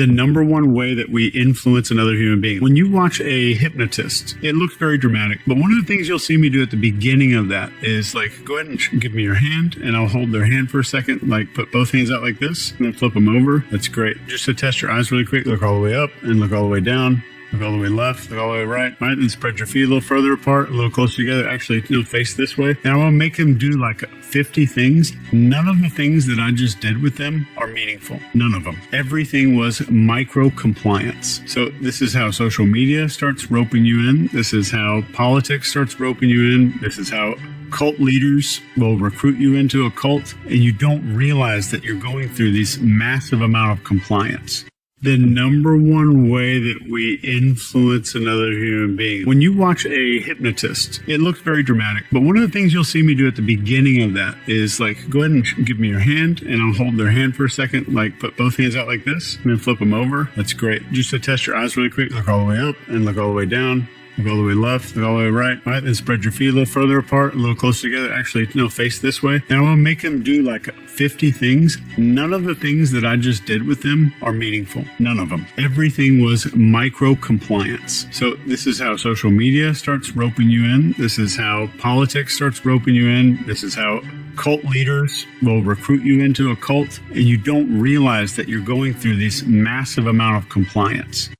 The number one way that we influence another human being. When you watch a hypnotist, it looks very dramatic, but one of the things you'll see me do at the beginning of that is like, go ahead and give me your hand, and I'll hold their hand for a second, like put both hands out like this, and then flip them over. That's great. Just to test your eyes really quick, look all the way up and look all the way down. Look all the way left, look all the way right. All right, then spread your feet a little further apart, a little closer together. Actually, face this way. And I want to make them do like 50 things. None of the things that I just did with them are meaningful. None of them. Everything was micro-compliance. So this is how social media starts roping you in. This is how politics starts roping you in. This is how cult leaders will recruit you into a cult, and you don't realize that you're going through this massive amount of compliance. The number one way that we influence another human being. When you watch a hypnotist, it looks very dramatic, but one of the things you'll see me do at the beginning of that is like, go ahead and give me your hand, and I'll hold their hand for a second, like put both hands out like this, and then flip them over. That's great. Just to test your eyes really quick, look all the way up and look all the way down. Look all the way left, look all the way right. All right, then spread your feet a little further apart, a little closer together. Actually, face this way. And I want to make them do like 50 things. None of the things that I just did with them are meaningful. None of them. Everything was micro-compliance. So this is how social media starts roping you in. This is how politics starts roping you in. This is how cult leaders will recruit you into a cult, and you don't realize that you're going through this massive amount of compliance.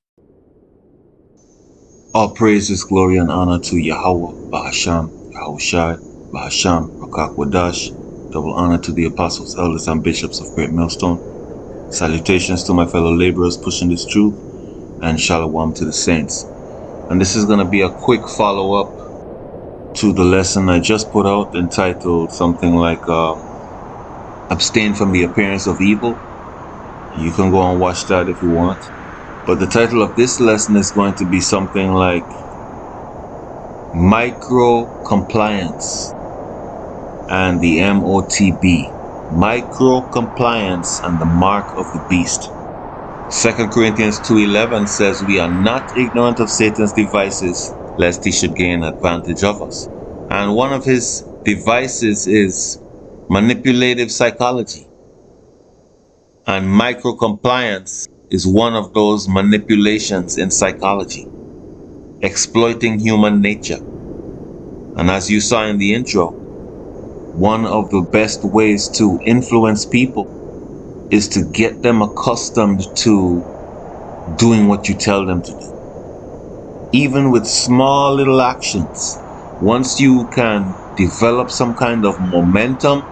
All praises, glory, and honor to Yahawah, Bahasham, Yahawashi, Bahasham, Rakak double honor to the apostles, elders, and bishops of Great Millstone. Salutations to my fellow laborers pushing this truth, and shalom to the saints. And this is going to be a quick follow-up to the lesson I just put out, entitled something like Abstain from the Appearance of Evil. You can go and watch that if you want. But the title of this lesson is going to be something like Microcompliance and the M.O.T.B. Microcompliance and the Mark of the Beast. 2 Corinthians 2:11 says, we are not ignorant of Satan's devices, lest he should gain advantage of us. And one of his devices is manipulative psychology. And microcompliance is one of those manipulations in psychology, exploiting human nature. And as you saw in the intro, one of the best ways to influence people is to get them accustomed to doing what you tell them to do. Even with small little actions, once you can develop some kind of momentum,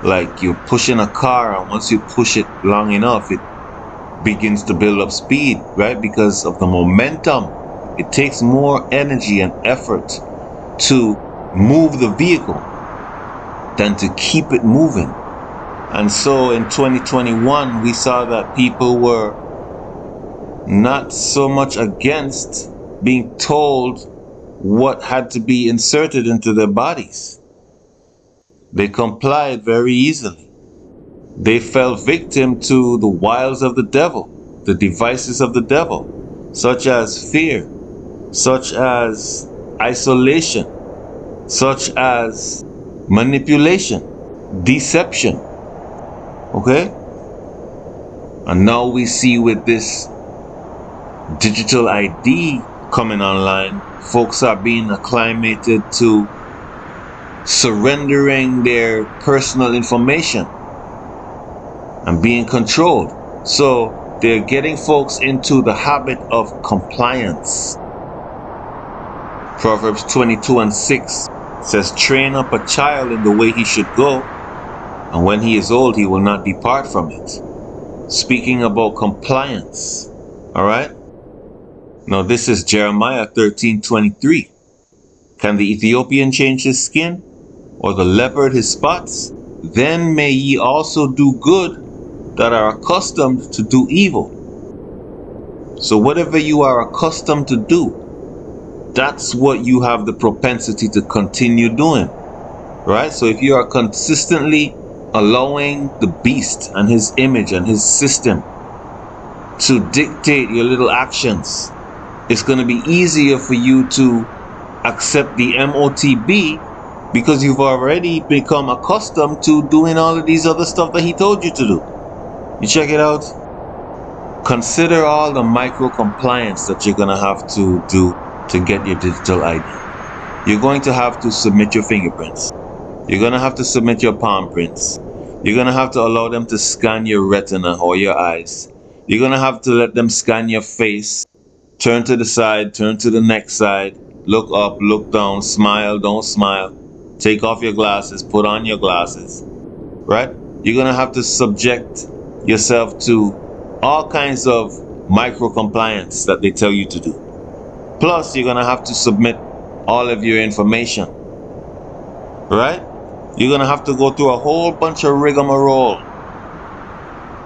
like you're pushing a car, and once you push it long enough, it begins to build up speed, right? Because of the momentum. It takes more energy and effort to move the vehicle than to keep it moving. And so in 2021, we saw that people were not so much against being told what had to be inserted into their bodies. They complied very easily. They fell victim to the wiles of the devil, the devices of the devil, such as fear, such as isolation, such as manipulation, deception. Okay? And now we see with this digital ID coming online, folks are being acclimated to surrendering their personal information and being controlled. So they're getting folks into the habit of compliance. Proverbs 22:6 says, train up a child in the way he should go, and when he is old, he will not depart from it. Speaking about compliance. All right. Now this is Jeremiah 13:23. Can the Ethiopian change his skin, or the leopard his spots? Then may ye also do good that are accustomed to do evil. So whatever you are accustomed to do, that's what you have the propensity to continue doing, right? So if you are consistently allowing the beast and his image and his system to dictate your little actions, it's going to be easier for you to accept the M.O.T.B, because you've already become accustomed to doing all of these other stuff that he told you to do. You check it out. Consider all the micro-compliance that you're going to have to do to get your digital ID. You're going to have to submit your fingerprints. You're going to have to submit your palm prints. You're going to have to allow them to scan your retina or your eyes. You're going to have to let them scan your face. Turn to the side, turn to the next side. Look up, look down, smile, don't smile. Take off your glasses, put on your glasses. Right? You're going to have to subject yourself to all kinds of micro-compliance that they tell you to do. Plus, you're going to have to submit all of your information. Right? You're going to have to go through a whole bunch of rigmarole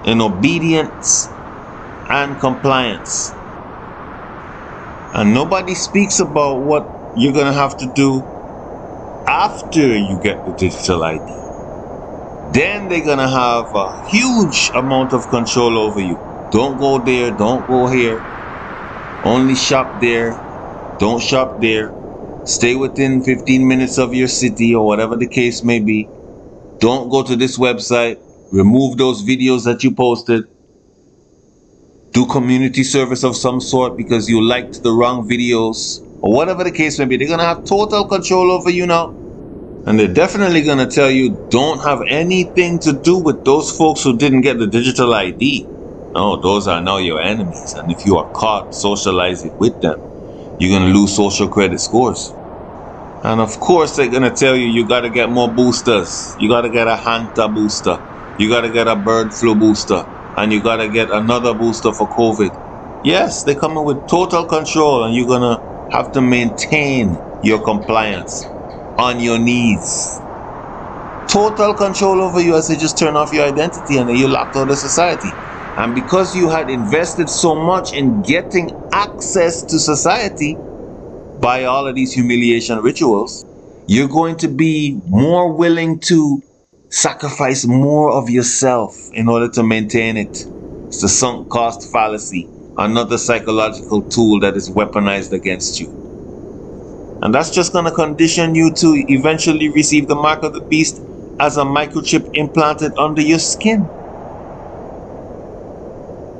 in obedience and compliance. And nobody speaks about what you're going to have to do after you get the digital ID. Then they're going to have a huge amount of control over you. Don't go there, don't go here. Only shop there, don't shop there. Stay within 15 minutes of your city or whatever the case may be. Don't go to this website. Remove those videos that you posted. Do community service of some sort because you liked the wrong videos or whatever the case may be. They're going to have total control over you now. And they're definitely going to tell you don't have anything to do with those folks who didn't get the digital ID. No, those are now your enemies. And if you are caught socializing with them, you're going to lose social credit scores. And of course, they're going to tell you, you got to get more boosters. You got to get a Hanta booster. You got to get a bird flu booster. And you got to get another booster for COVID. Yes, they're coming with total control, and you're going to have to maintain your compliance on your knees. Total control over you as they just turn off your identity and then you're locked out of society. And because you had invested so much in getting access to society by all of these humiliation rituals, you're going to be more willing to sacrifice more of yourself in order to maintain it. It's the sunk cost fallacy, another psychological tool that is weaponized against you. And that's just going to condition you to eventually receive the mark of the beast as a microchip implanted under your skin.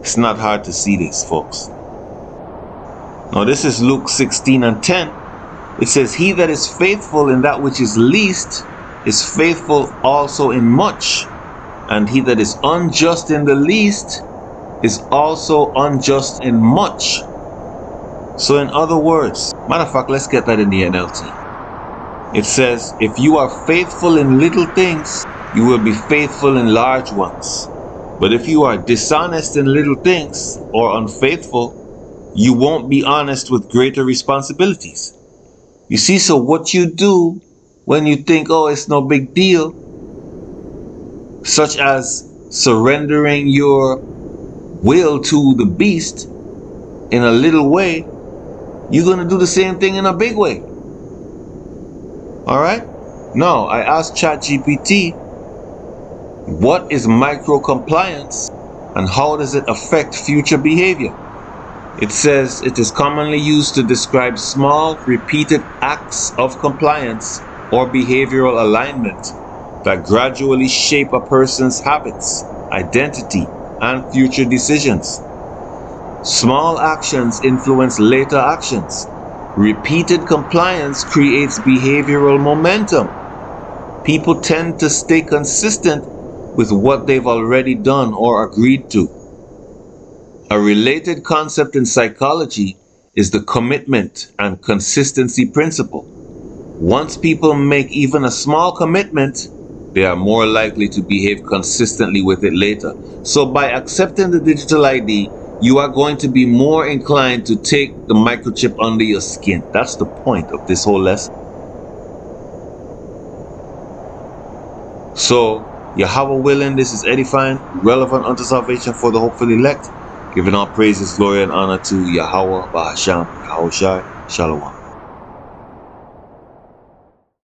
It's not hard to see this, folks. Now this is Luke 16:10. It says, "He that is faithful in that which is least is faithful also in much. And he that is unjust in the least is also unjust in much." So in other words, matter of fact, let's get that in the NLT. It says, if you are faithful in little things, you will be faithful in large ones. But if you are dishonest in little things or unfaithful, you won't be honest with greater responsibilities. You see, so what you do when you think, oh, it's no big deal, such as surrendering your will to the beast in a little way, you're going to do the same thing in a big way. All right? Now, I asked ChatGPT, what is micro-compliance and how does it affect future behavior? It says it is commonly used to describe small, repeated acts of compliance or behavioral alignment that gradually shape a person's habits, identity, and future decisions. Small actions influence later actions. Repeated compliance creates behavioral momentum. People tend to stay consistent with what they've already done or agreed to. A related concept in psychology is the commitment and consistency principle. Once people make even a small commitment, they are more likely to behave consistently with it later. So by accepting the digital ID, you are going to be more inclined to take the microchip under your skin. That's the point of this whole lesson. So, Yahawah willing, this is edifying, relevant unto salvation for the hopeful elect. Giving all praises, glory, and honor to Yahawah, Sham, Yahawashi, Shalom.